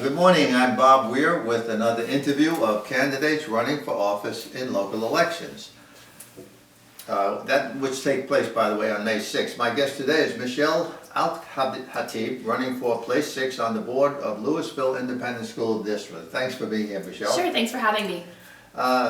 Good morning, I'm Bob Weir with another interview of candidates running for office in local elections. That which take place, by the way, on May 6th. My guest today is Michelle Alkhatib, running for place 6 on the board of Louisville Independent School District. Thanks for being here, Michelle. Sure, thanks for having me.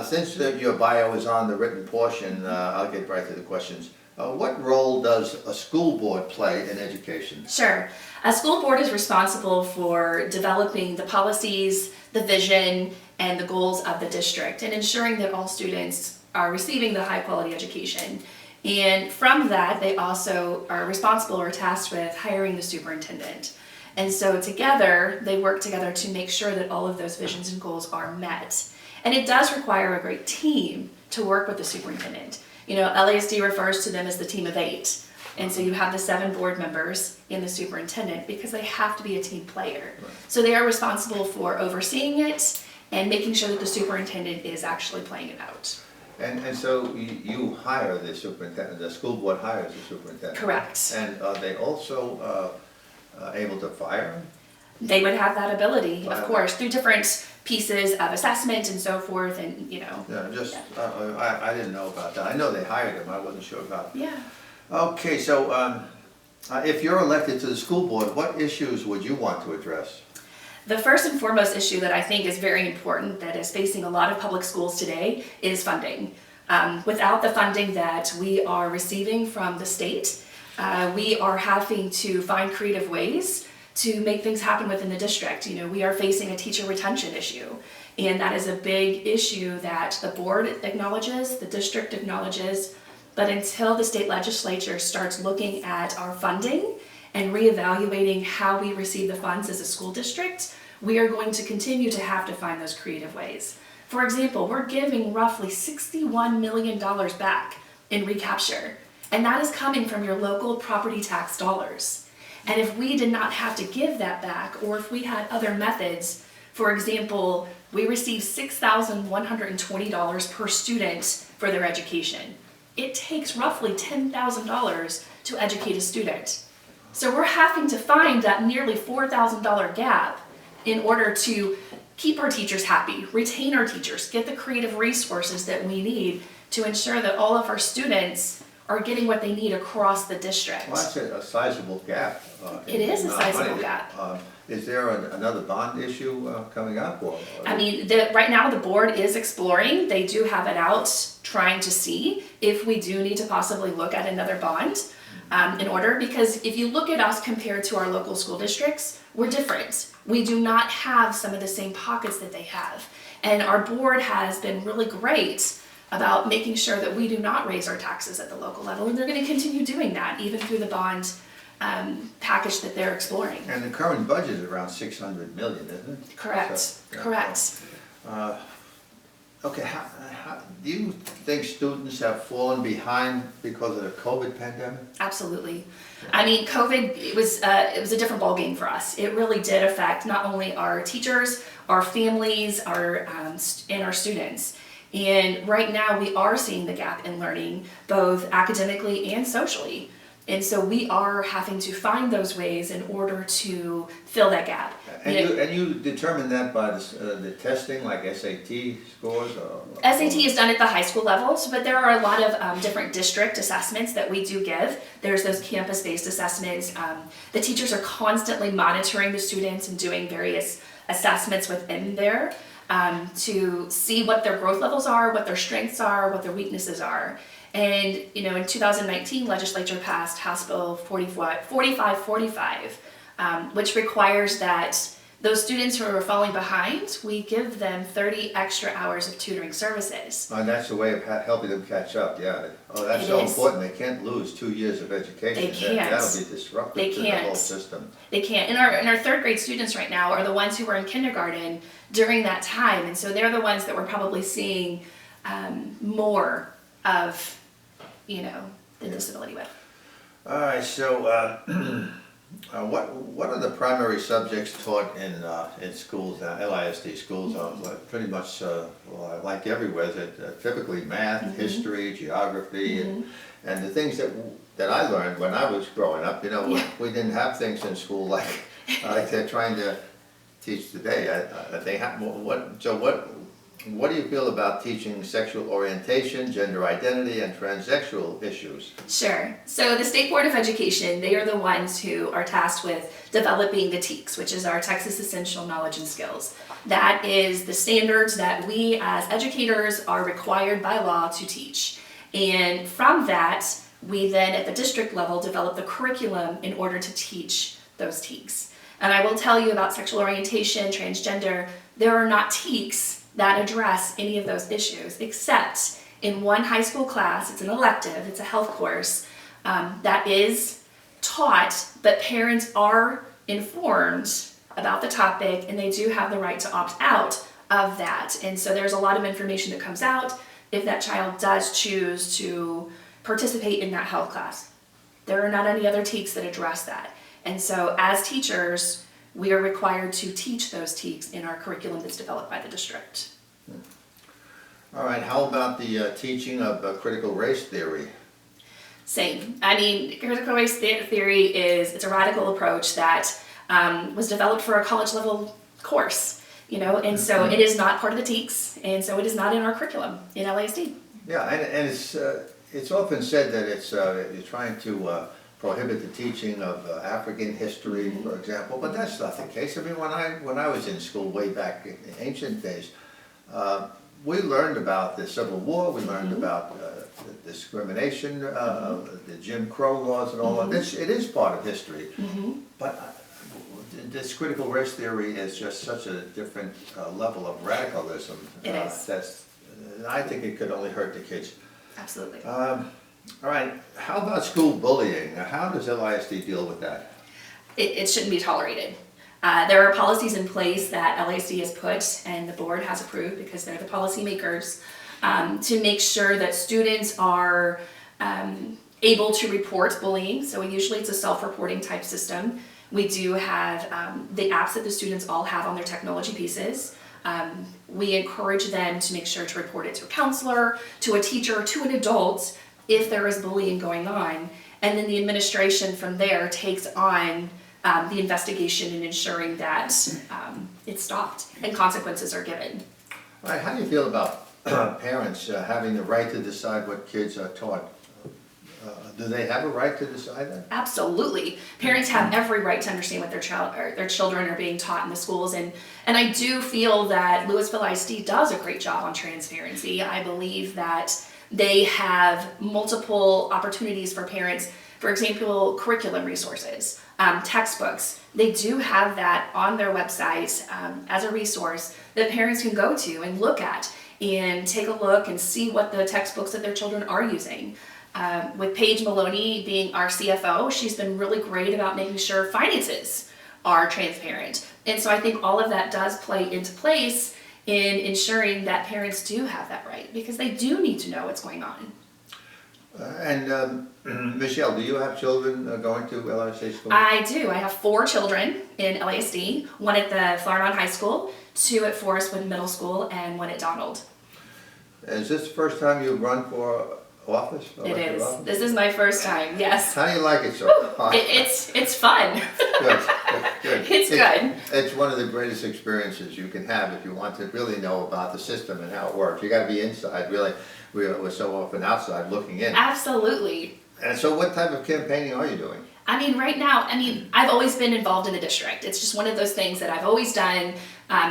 Since your bio is on the written portion, I'll get right to the questions. What role does a school board play in education? Sure. A school board is responsible for developing the policies, the vision, and the goals of the district and ensuring that all students are receiving the high quality education. And from that, they also are responsible or tasked with hiring the superintendent. And so together, they work together to make sure that all of those visions and goals are met. And it does require a great team to work with the superintendent. You know, LISD refers to them as the team of 8. And so you have the 7 board members and the superintendent because they have to be a team player. Right. So they are responsible for overseeing it and making sure that the superintendent is actually playing it out. And so you hire the superintendent, the school board hires the superintendent? Correct. And are they also able to fire him? They would have that ability, of Wow. course, through different pieces of assessment and so forth, and I didn't know about that. I know they hired him, I wasn't sure about it. Yeah. Okay, so if you're elected to the school board, what issues would you want to address? The first and foremost issue that I think is very important that is facing a lot of public schools today is funding. Without the funding that we are receiving from the state, we are having to find creative ways to make things happen within the district. You know, we are facing a teacher retention issue, and that is a big issue that the board acknowledges, the district acknowledges, but until the state legislature starts looking at our funding and reevaluating how we receive the funds as a school district, we are going to continue to have to find those creative ways. For example, we're giving roughly $61 million back in recapture, and that is coming from your local property tax dollars. And if we did not have to give that back, or if we had other methods, for example, we receive $6,120 per student for their education. It takes roughly $10,000 to educate a student. So we're having to find that nearly $4,000 gap in order to keep our teachers happy, retain our teachers, get the creative resources that we need to ensure that all of our students are getting what they need across the district. Well, that's a sizable gap. It is a sizable gap. Is there another bond issue coming up? I mean, right now the board is exploring. They do have it out, trying to see if we do need to possibly look at another bond in order. Because if you look at us compared to our local school districts, we're different. We do not have some of the same pockets that they have. And our board has been really great about making sure that we do not raise our taxes at the local level, and they're going to continue doing that even through the bond package that they're exploring. And the current budget is around $600 million, isn't it? Correct. So, yeah. Correct. Okay, how do you think students have fallen behind because of the COVID pandemic? Absolutely. I mean, COVID, it was a different ballgame for us. It really did affect not only our teachers, our families, and our students. And right now we are seeing the gap in learning, both academically and socially. And so we are having to find those ways in order to fill that gap. And you determine that by the testing, like SAT scores? SAT is done at the high school levels, but there are a lot of different district assessments that we do give. There's those campus-based assessments. The teachers are constantly monitoring the students and doing various assessments within there. To see what their growth levels are, what their strengths are, what their weaknesses are. And, you know, in 2019, legislature passed House Bill 4545, which requires that those students who are falling behind, we give them 30 extra hours of tutoring services. And that's a way of helping them catch up, yeah. Oh, that's so important. They can't lose 2 years of education. They can't. That'll be disruptive to the whole system. They can't. And our third grade students right now are the ones who were in kindergarten during that time. And so they're the ones that we're probably seeing more of, you know, the disability with. All right, so what are the primary subjects taught in schools, LISD schools? Pretty much like everywhere, typically math, history, geography, and the things that I learned when I was growing up. You know, we didn't have things in school like they're trying to teach today? They have, what do you feel about teaching sexual orientation, gender identity, and transsexual issues? Sure. So the State Board of Education, they are the ones who are tasked with developing the TEKS, which is our Texas Essential Knowledge and Skills. That is the standards that we as educators are required by law to teach. And from that, we then at the district level develop the curriculum in order to teach those TEKS. And I will tell you about sexual orientation, transgender, there are not TEKS that address any of those issues, except in one high school class. It's an elective, it's a health course, that is taught, but parents are informed about the topic and they do have the right to opt out of that. And so there's a lot of information that comes out if that child does choose to participate in that health class. There are not any other TEKS that address that. And so as teachers, we are required to teach those TEKS in our curriculum that's developed by the district. All right, how about the teaching of critical race theory? Same. I mean, critical race theory it's a radical approach that was developed for a college level course, and so it is not part of the TEKS, and so it is not in our curriculum in LISD. Yeah, and it's often said that it's you're trying to prohibit the teaching of African history, for example, but that's not the case. I mean, when I was in school way back in ancient days, we learned about the Civil War, we learned about the discrimination, the Jim Crow laws and all of this. It is part of history, but this critical race theory is just such a different level of radicalism. It is. I think it could only hurt the kids. Absolutely. All right, how about school bullying? How does LISD deal with that? It shouldn't be tolerated. There are policies in place that LISD has put and the board has approved because they're the policy makers to make sure that students are able to report bullying. So usually it's a self-reporting type system. We do have the apps that the students all have on their technology pieces. We encourage them to make sure to report it to a counselor, to a teacher, to an adult if there is bullying going on. And then the administration from there takes on the investigation and ensuring that it's stopped and consequences are given. All right, how do you feel about parents having the right to decide what kids are taught? Do they have a right to decide that? Absolutely. Parents have every right to understand what their children are being taught in the schools, and I do feel that Louisville ISD does a great job on transparency. I believe that they have multiple opportunities for parents. For example, curriculum resources, textbooks. They do have that on their website as a resource that parents can go to and look at and take a look and see what the textbooks that their children are using. With Paige Maloney being our CFO, she's been really great about making sure finances are transparent. And so I think all of that does play into place in ensuring that parents do have that right, because they do need to know what's going on. Michelle, do you have children going to LISD school? I do. I have 4 children in LISD, one at the Flower High School, 2 at Forestwood Middle School, and 1 at Donald. Is this the first time you've run for office? It is. This is my first time, yes. How do you like it so far? It's fun. Good. It's good. It's one of the greatest experiences you can have if you want to really know about the system and how it works. You got to be inside, really. We're so often outside looking in. Absolutely. And so what type of campaigning are you doing? I mean, right now, I've always been involved in the district. It's just one of those things that I've always done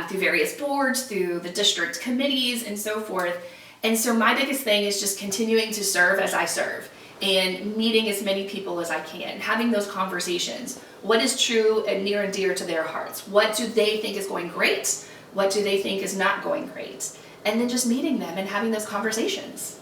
through various boards, through the district committees, and so forth. And so my biggest thing is just continuing to serve as I serve and meeting as many people as I can, having those conversations. What is true and near and dear to their hearts? What do they think is going great? What do they think is not going great? And then just meeting them and having those conversations.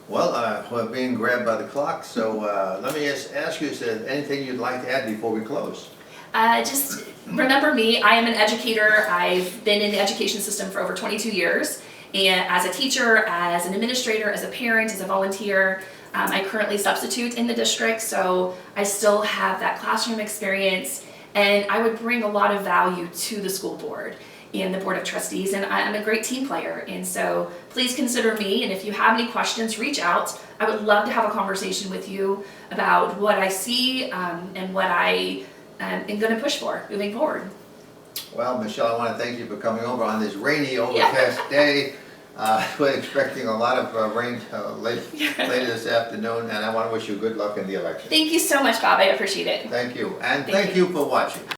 Well, we're being grabbed by the clock, so let me ask you, is there anything you'd like to add before we close? Just remember me, I am an educator. I've been in the education system for over 22 years. And as a teacher, as an administrator, as a parent, as a volunteer, I currently substitute in the district, so I still have that classroom experience, and I would bring a lot of value to the school board and the Board of Trustees, and I'm a great team player, and so please consider me, and if you have any questions, reach out. I would love to have a conversation with you about what I see and what I am going to push for moving forward. Well, Michelle, I want to thank you for coming over on this rainy, overcast day. We're expecting a lot of rain later this afternoon, and I want to wish you good luck in the election. Thank you so much, Bob. I appreciate it. Thank you, and Thank thank you for watching.